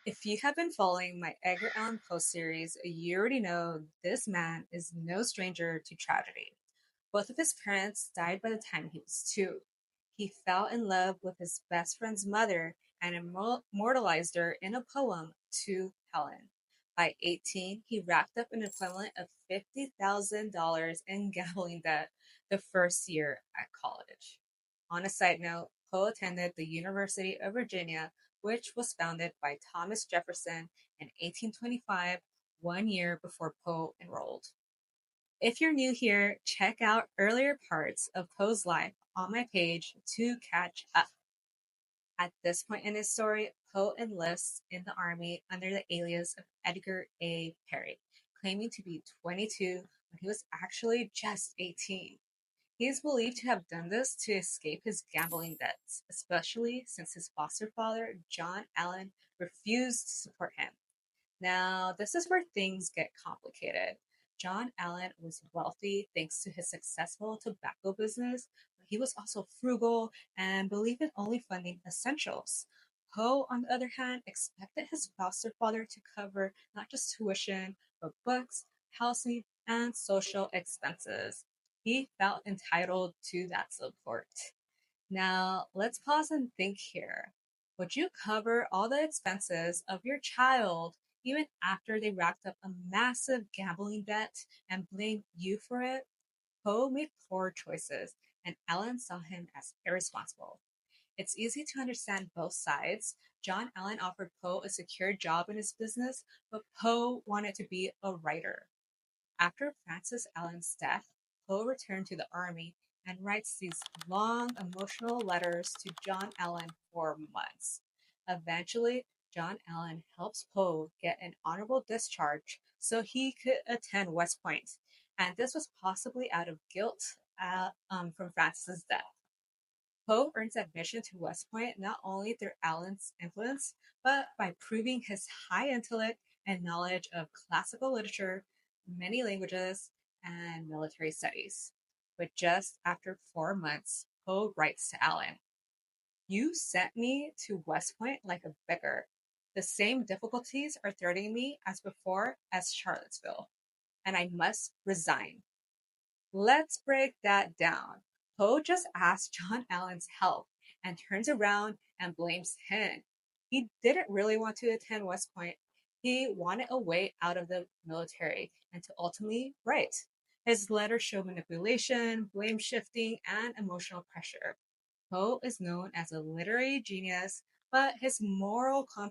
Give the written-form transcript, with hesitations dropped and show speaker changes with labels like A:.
A: If you have been following my Edgar Allan Poe series, you already know this man is no stranger to tragedy. Both of his parents died by the time he was two. He fell in love with his best friend's mother and immortalized her in a poem to Helen. By 18, he racked up an equivalent of $50,000 in gambling debt the first year at college. On a side note, Poe attended the University of Virginia, which was founded by Thomas Jefferson in 1825, 1 year before Poe enrolled. If you're new here, check out earlier parts of Poe's life on my page to catch up. At this point in his story, Poe enlists in the army under the alias of Edgar A. Perry, claiming to be 22 when he was actually just 18. He is believed to have done this to escape his gambling debts, especially since his foster father, John Allan, refused to support him. Now, this is where things get complicated. John Allan was wealthy thanks to his successful tobacco business, but he was also frugal and believed in only funding essentials. Poe, on the other hand, expected his foster father to cover not just tuition, but books, housing, and social expenses. He felt entitled to that support. Now, let's pause and think here. Would you cover all the expenses of your child even after they racked up a massive gambling debt and blamed you for it? Poe made poor choices, and Ellen saw him as irresponsible. It's easy to understand both sides. John Allen offered Poe a secure job in his business, but Poe wanted to be a writer. After Francis Allen's death, Poe returned to the army and writes these long emotional letters to John Allen for months. Eventually, John Allen helps Poe get an honorable discharge so he could attend West Point, and this was possibly out of guilt from Francis's death. Poe earns admission to West Point not only through Allen's influence, but by proving his high intellect and knowledge of classical literature, many languages, and military studies. But just after 4 months, Poe writes to Allen, "You sent me to West Point like a beggar. The same difficulties are threatening me as before as Charlottesville, and I must resign." Let's break that down. Poe just asks John Allen's help and turns around and blames him. He didn't really want to attend West Point. He wanted a way out of the military and to ultimately write. His letters show manipulation, blame shifting, and emotional pressure. Poe is known as a literary genius, but his moral compass